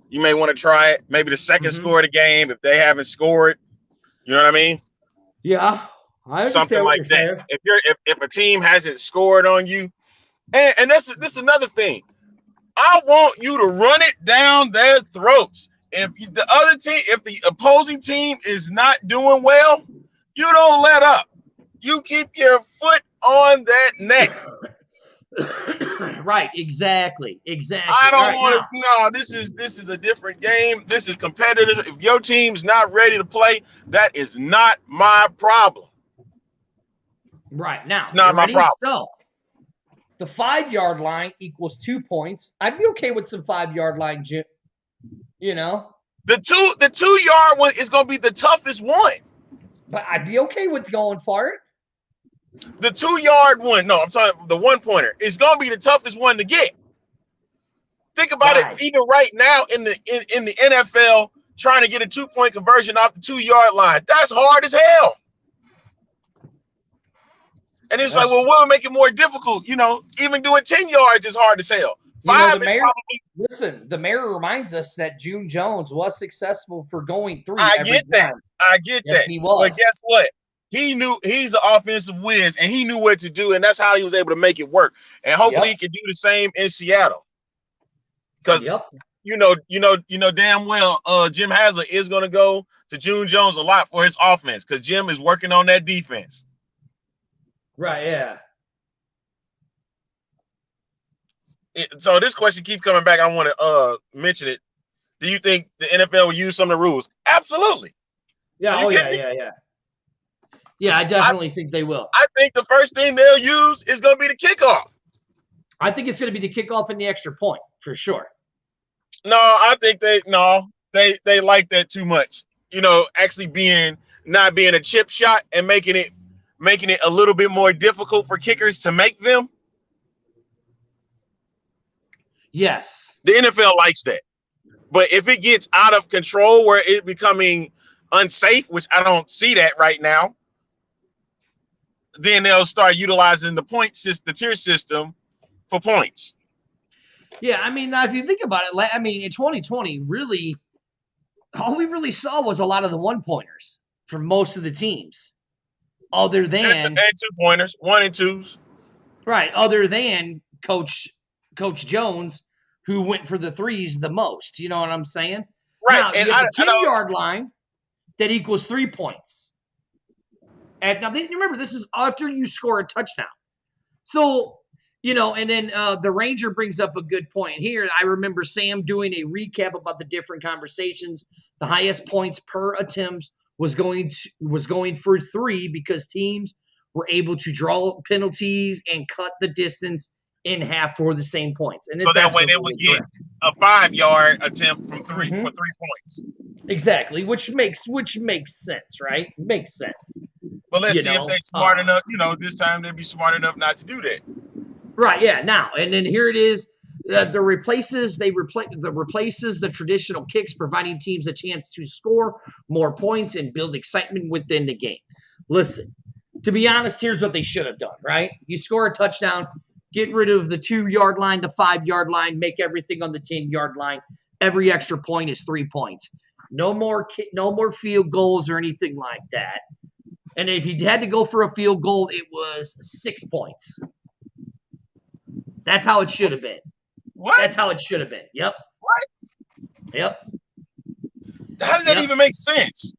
you may want to try it. Maybe the second score of the game if they haven't scored. You know what I mean? Yeah, I understand something like that. If a team hasn't scored on you, and this is another thing. I want you to run it down their throats. If the opposing team is not doing well, you don't let up. You keep your foot on that neck. Right, exactly. I don't want to. No, this is a different game. This is competitive. If your team's not ready to play, that is not my problem. Right now, it's not my problem. So, the 5-yard line equals 2 points. I'd be okay with some 5-yard line, Jim. The 2-yard one is going to be the toughest one. But I'd be okay with going for it. The 2-yard one, no, I'm talking the 1-pointer, is going to be the toughest one to get. Think about it. Even right now in the NFL, trying to get a 2-point conversion off the 2-yard line, that's hard as hell. And it's like, well, what would make it more difficult? Even doing 10 yards is hard as hell. Five the is mayor. probably. Listen, the mayor reminds us that June Jones was successful for going 3 I every get that. time. I get Yes, that. he was. But guess what? He knew he's an offensive whiz, and he knew what to do, and that's how he was able to make it work. And hopefully, he can do the same in Seattle. Because Yep. you know damn well, Jim Haslett is going to go to June Jones a lot for his offense because Jim is working on that defense. Right. Yeah. So this question keeps coming back. I want to mention it. Do you think the NFL will use some of the rules? Absolutely. Yeah. You Oh, yeah. kidding me? Yeah. Yeah. Yeah, I definitely think they will. I think the first thing they'll use is going to be the kickoff. I think it's going to be the kickoff and the extra point for sure. No, I think they like that too much. You know, actually not being a chip shot and making it a little bit more difficult for kickers to make them. Yes. The NFL likes that. But if it gets out of control where it becoming unsafe, which I don't see that right now, then they'll start utilizing the tier system for points. Yeah, I mean, if you think about it, I mean, in 2020, really, all we really saw was a lot of the one-pointers for most of the teams, other than and 2-pointers, 1 and 2s. Right, other than Coach Jones, who went for the threes the most. You know what I'm saying? Right, Now, and you have the 10-yard line that equals 3 points. And now, remember, this is after you score a touchdown. So, and then the Ranger brings up a good point here. I remember Sam doing a recap about the different conversations. The highest points per attempt was going for 3 because teams were able to draw penalties and cut the distance in half for the same points. And so that way they would get a 5-yard attempt from 3 for 3 points. Exactly, which makes sense, right? Makes sense. But let's see if they're smart enough. This time they'll be smart enough not to do that. Right. Yeah. Now, and then here it is. Replaces the traditional kicks, providing teams a chance to score more points and build excitement within the game. Listen, to be honest, here's what they should have done. Right? You score a touchdown, get rid of the 2-yard line, the 5-yard line, make everything on the 10-yard line. Every extra point is 3 points. No more field goals or anything like that. And if you had to go for a field goal, it was 6 points. That's how it should have been. What? That's how it should have been. Yep. What? Yep. How does that even make sense?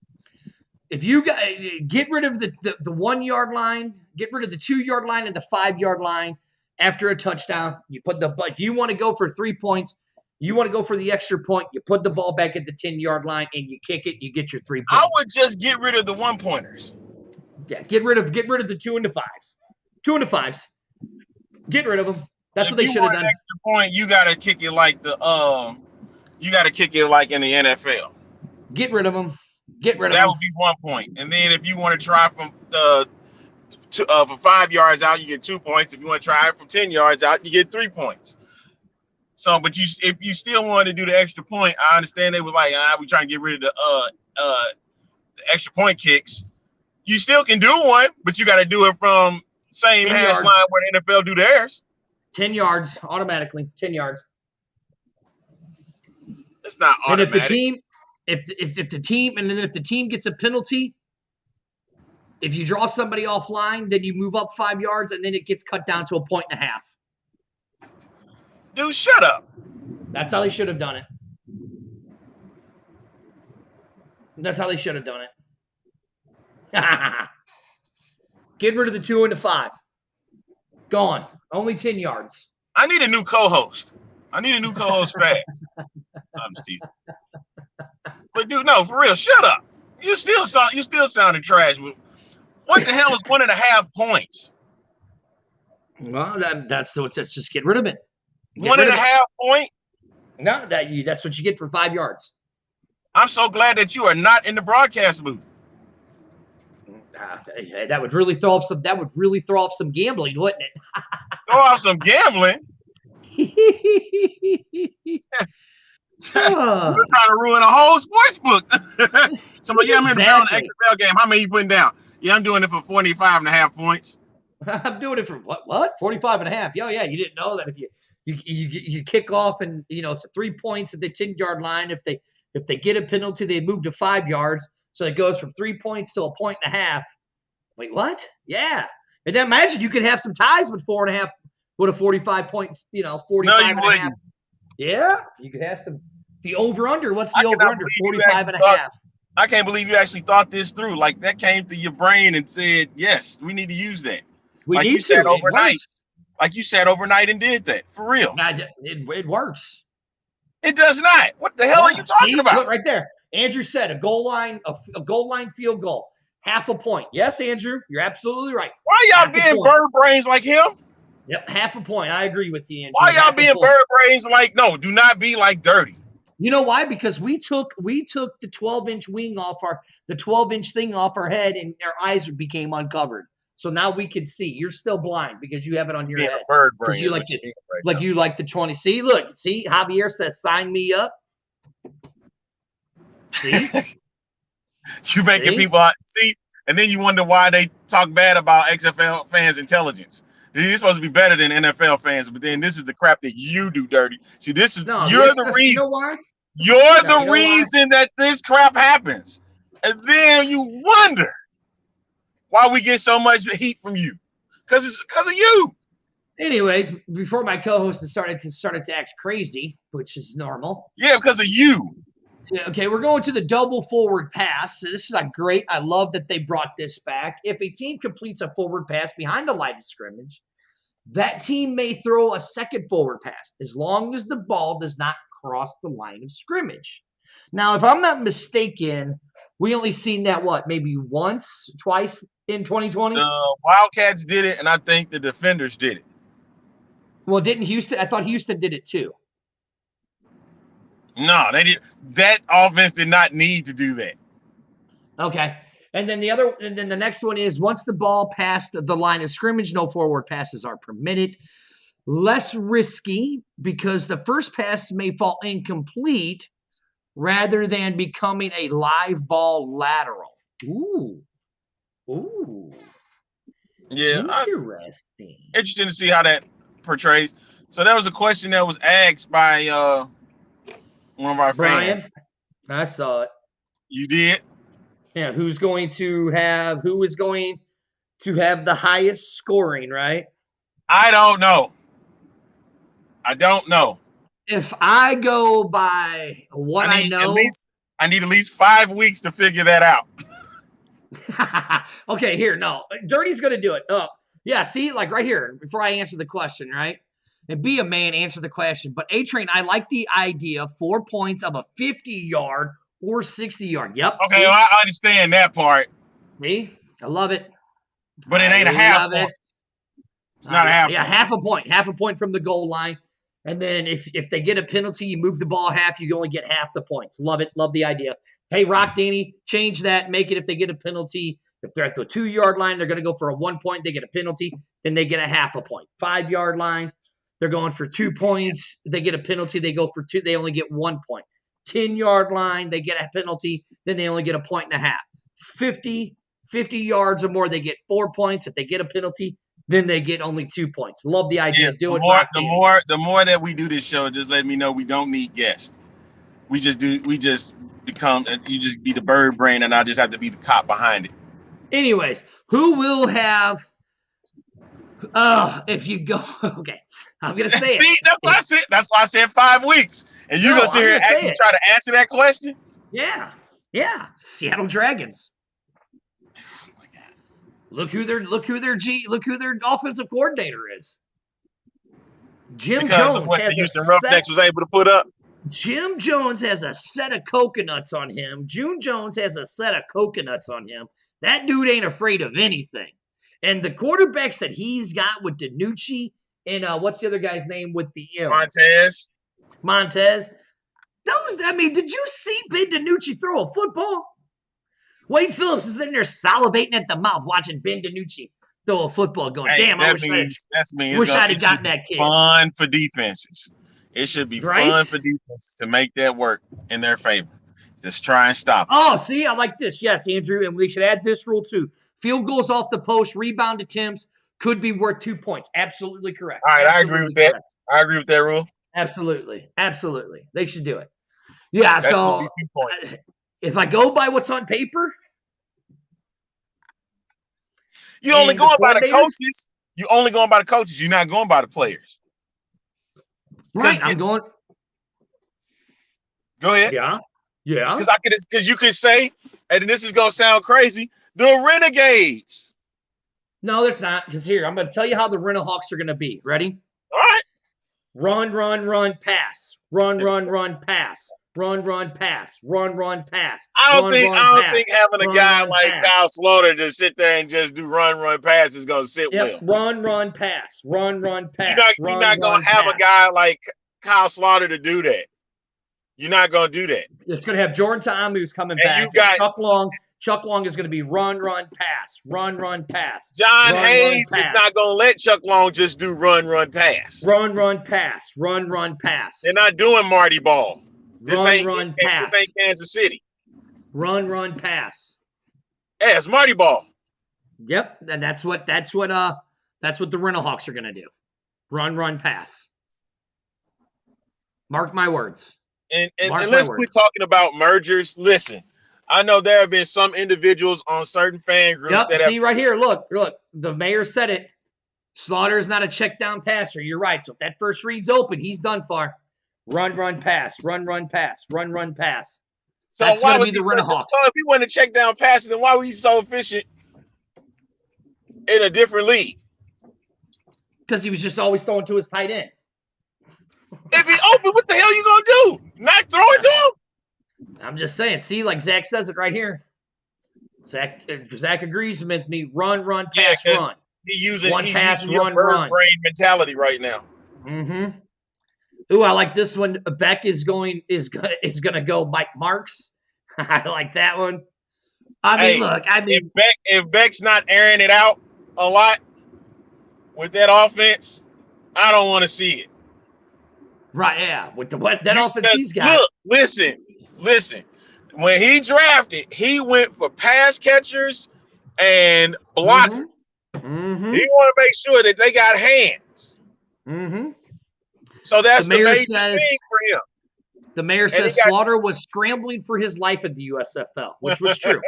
If you get rid of the 1-yard line, get rid of the 2-yard line and the 5-yard line after a touchdown, you put if you want to go for 3 points, you want to go for the extra point, you put the ball back at the 10-yard line and you kick it, you get your 3 points. I would just get rid of the 1-pointers. Yeah, get rid of the 2 and the 5s. 2 and the 5s. Get rid of them. That's what they should have done. Extra point, you gotta kick it like in the NFL. Get rid of them. That would be 1 point. And then if you want to try from for 5 yards out, you get 2 points. If you want to try it from 10 yards out, you get 3 points. So, but if you still wanted to do the extra point, I understand they was like, we're trying to get rid of the extra point kicks. You still can do one, but you got to do it from same hash line where the NFL do theirs. 10 yards automatically. 10 yards. It's not automatic. And if the team gets a penalty, if you draw somebody offline, then you move up 5 yards, and then it gets cut down to 1.5 points. Dude, shut up. That's how they should have done it. That's how they should have done it. Get rid of the 2 and the 5. Gone. Only 10 yards. I need a new co-host. Fast. Season. But dude, no, for real, shut up. You still sounded trash. What the hell is 1.5 points? Well, that's just get rid of it. 1.5 point? No, that's what you get for 5 yards. I'm so glad that you are not in the broadcast booth. That would really throw off some gambling, wouldn't it? Throw off some gambling. You're trying to ruin a whole sports book. Somebody, I'm in the XFL game. How many you putting down? Yeah, I'm doing it for 45.5 points. I'm doing it for what? 45 and a half. Yeah, you didn't know that if you kick off and it's 3 points at the 10-yard line. If they get a penalty, they move to 5 yards. So it goes from 3 points to a point and a half. Wait, what? Yeah. And then imagine you could have some ties with 4.5 with a 45 point, 45 No, you and a half. wouldn't. Yeah, you could have some. The over under. What's I the cannot over under? believe you 45 and a actually half. I can't believe you actually thought this through. Like that came to your brain and said, yes, we need to use that. We Like need you to. said It overnight. works. Like you sat overnight and did that. For real. It works. It does not. What the hell are you talking See? about? Look right there. Andrew said a goal line field goal, half a point. Yes, Andrew, you're absolutely right. Why y'all Half a being point. bird brains like him? Yep, half a point. I agree with you, Andrew. Why y'all Half a being point. bird brains like, no, do not be like Dirty. You know why? Because we took the 12-inch wing off the 12-inch thing off our head, and our eyes became uncovered. So now we can see. You're still blind because you have it on your Being head. a bird brain. Because you like the 20. See, look, Javier says sign me up. See? You making people see, and then you wonder why they talk bad about XFL fans' intelligence. You're supposed to be better than NFL fans, but then this is the crap that you do, Dirty. See, this is you're the reason. You know why? You're the reason that this crap happens, and then you wonder why we get so much heat from you, because it's because of you. Anyways, before my co-host started to act crazy, which is normal. Yeah, because of you. Yeah, okay, we're going to the double forward pass. So this is great. I love that they brought this back. If a team completes a forward pass behind the line of scrimmage, that team may throw a second forward pass as long as the ball does not cross the line of scrimmage. Now, if I'm not mistaken, we only seen that maybe once, twice in 2020? Wildcats did it, and I think the defenders did it. Well, didn't Houston? I thought Houston did it too. No, they did. That offense did not need to do that. Okay. And then the next one is once the ball passed the line of scrimmage, no forward passes are permitted. Less risky because the first pass may fall incomplete rather than becoming a live ball lateral. Ooh. Yeah. Interesting. Interesting to see how that portrays. So that was a question that was asked by one of our Brian, fans. I saw it. You did? Yeah, who is going to have the highest scoring, right? I don't know. If I go by what I know, I need at least 5 weeks to figure that out. Okay, here, no. Dirty's going to do it. Oh, yeah, see, like right here, before I answer the question, right? And be a man, answer the question. But A-Train, I like the idea of 4 points of a 50-yard or 60-yard. Yep. Okay, see? well, I understand that part. See? I love it. But it ain't a half point. It's not a half point. Yeah, half a point. Half a point from the goal line. And then if they get a penalty, you move the ball half, you only get half the points. Love it. Love the idea. Hey, Rock Danny, change that. Make it if they get a penalty. If they're at the 2-yard line, they're going to go for a 1 point. They get a penalty. Then they get a half a point. 5-yard line, they're going for 2 points. They get a penalty. They go for 2. They only get 1 point. 10-yard line, they get a penalty. Then they only get a point and a half. 50 yards or more, they get 4 points. If they get a penalty, then they get only 2 points. Love the idea. Do it. The more that we do this show, just let me know we don't need guests. You just be the bird brain, and I just have to be the cop behind it. Anyways, who will have? If you go, okay, I'm gonna say See, it. That's why I said 5 weeks, and you're gonna sit here and actually try to answer that question. Yeah, Seattle Dragons. Oh my God. Look who their offensive coordinator is. Jim Jones has Houston Roughnecks was able to put up. Jim Jones has a set of coconuts on him. June Jones has a set of coconuts on him. That dude ain't afraid of anything. And the quarterbacks that he's got with DiNucci and what's the other guy's name with the M? Montez. Did you see Ben DiNucci throw a football? Wade Phillips is in there salivating at the mouth watching Ben DiNucci throw a football going, damn, I wish I'd have gotten that kid. Fun for defenses. It should be fun for defenses to make that work in their favor. Just try and stop it. Oh, see, I like this. Yes, Andrew, and we should add this rule too. Field goals off the post, rebound attempts, could be worth 2 points. Absolutely correct. All right, I Absolutely agree with that. correct. I agree with that rule. Absolutely. Absolutely. They should do it. Yeah, That should so be 2 points. if I go by what's on paper, You only and the going by the coordinators- coaches. You only going by the coaches. You're not going by the players. right, I'm going. Go ahead. Yeah. Yeah. Because you could say, and this is gonna sound crazy, the Renegades. No, there's not. Because here, I'm going to tell you how the Renahawks are going to be. Ready? All right. Run, pass. Run, pass. Run, pass. Run, pass. I don't pass. think having a guy like pass. Kyle Slaughter to sit there and just do run, pass is gonna sit Yep. well. Run, pass. Run, pass. You're not gonna have a guy like Kyle Slaughter to do that. You're not gonna do that. It's going to have Jordan Ta'amu's coming And back. you got- Chuck Long is going to be run, pass. Run, pass. John Run, Hayes pass. is not gonna let Chuck Long just do run, pass. Run, pass. Run, pass. They're not doing Marty Ball. This Run, ain't pass. This ain't Kansas City. Run, pass. Yeah, it's Marty Ball. Yep, and that's what the Renahawks are going to do. Run, pass. Mark my words. And Mark my let's words. quit talking about mergers. Listen, I know there have been some individuals on certain fan groups Yep, that see right here. Look. The mayor said it. Slaughter is not a check down passer. You're right. So if that first read's open, he's done for. Run, pass. Run, pass. Run, pass. So That's why gonna was be he the such a- Renahawks. so if he wanted to check down passing, then why was he so efficient in a different league? Because he was just always throwing to his tight end. If he open, what the hell you gonna do? Not throw it to him? I'm just saying. See, like Zach says it right here. Zach agrees with me. Run, pass, 'cause run. He's using One pass, using your run, bird run. brain mentality right now. Mm-hmm. Ooh, I like this one. Beck is gonna go Mike Marks. I like that one. If Beck's not airing it out a lot with that offense, I don't want to see it. Right, yeah. With that offense he's got. Look, listen. When he drafted, he went for pass catchers and blockers. Mm-hmm. He want to make sure that they got hands. Mm-hmm. So that's the mayor major says- thing for him. The mayor says Slaughter was scrambling for his life at the USFL, which was true.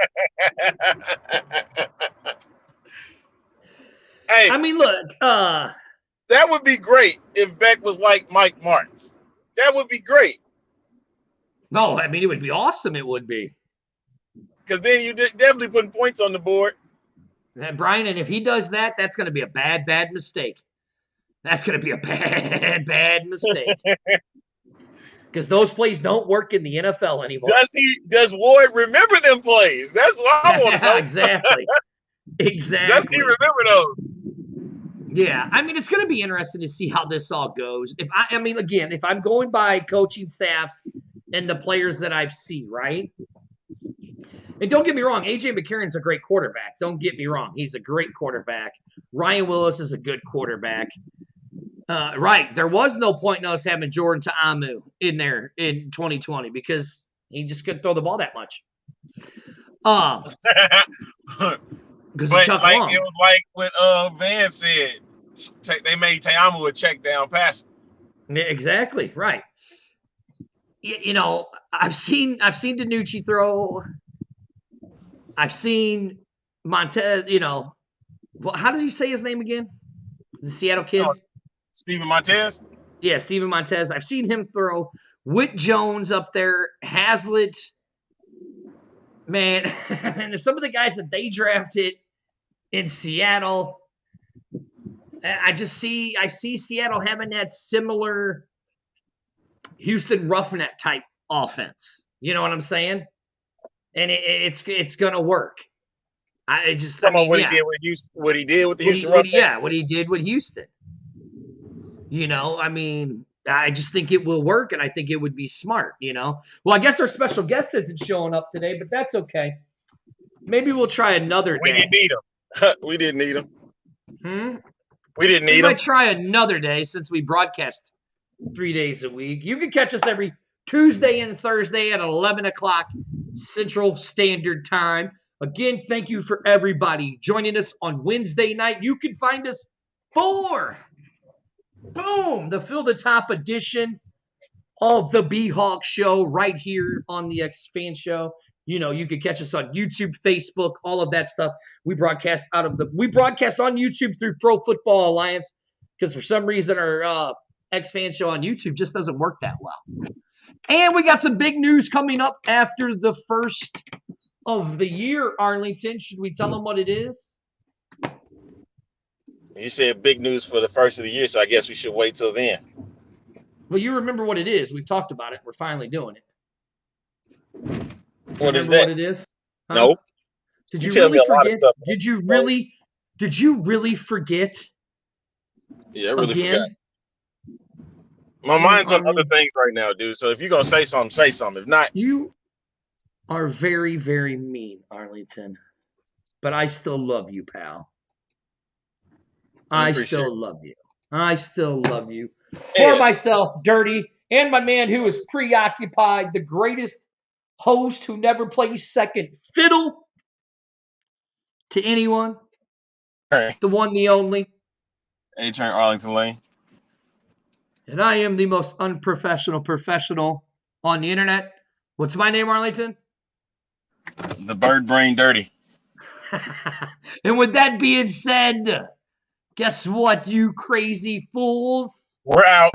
Hey, I mean, look, that would be great if Beck was like Mike Martins. That would be great. no, I mean, it would be awesome. It would be. Because then you definitely putting points on the board. And Brian, and if he does that, that's going to be a bad mistake. That's going to be a bad mistake. Because those plays don't work in the NFL anymore. Does Ward remember them plays? That's what I want to know. Exactly. Does he remember those? Yeah, I mean, it's going to be interesting to see how this all goes. If I'm going by coaching staffs and the players that I've seen, right? And don't get me wrong, A.J. McCarron's a great quarterback. Don't get me wrong. He's a great quarterback. Ryan Willis is a good quarterback. Right. There was no point in us having Jordan Ta'amu in there in 2020 because he just couldn't throw the ball that much. Because of Chuck Long. It was like what Van said. They made Ta'amu a check down passer. Yeah, exactly. Right. You know, I've seen DiNucci throw. I've seen Montez, how did you say his name again? The Seattle kid? Steven Montez? Yeah, Steven Montez. I've seen him throw. Whit Jones up there. Hazlitt. Man, and some of the guys that they drafted in Seattle, I see Seattle having that similar Houston Roughneck type offense. You know what I'm saying? And it's gonna work. What he did with Houston. What he did with the Houston Roughnecks. What he did with Houston. I just think it will work, and I think it would be smart. Well, I guess our special guest isn't showing up today, but that's okay. Maybe we'll try another day. We didn't need him. We didn't need him. We didn't need We him. might try another day since we broadcast 3 days a week. You can catch us every Tuesday and Thursday at 11 o'clock Central Standard Time. Again, thank you for everybody joining us on Wednesday night. You can find us for, boom, the Fill the Top edition of the B-Hawk Show right here on the X-Fan Show. You know, you can catch us on YouTube, Facebook, all of that stuff. We broadcast on YouTube through Pro Football Alliance because for some reason our X-Fan Show on YouTube just doesn't work that well. And we got some big news coming up after the first of the year, Arlington. Should we tell them what it is? You said big news for the first of the year, so I guess we should wait till then. Well, you remember what it is. We've talked about it. We're finally doing it. What is Remember that? what it is? Huh? No. Did You you tell me really a lot of forget? stuff. Did you really forget? Yeah, I really Again? forgot. My mind's on other things right now, dude. So if you're gonna say something, say something. If not, You are very, very mean, Arlington. But I still love you, pal. I still love you. I still love you. For myself, Dirty, and my man who is preoccupied, the greatest host who never plays second fiddle to anyone, the one, the only. A-Train Arlington Lane. And I am the most unprofessional professional on the internet. What's my name, Arlington? The Bird Brain Dirty. And with that being said, guess what, you crazy fools? We're out.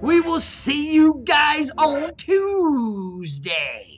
We will see you guys on Tuesday.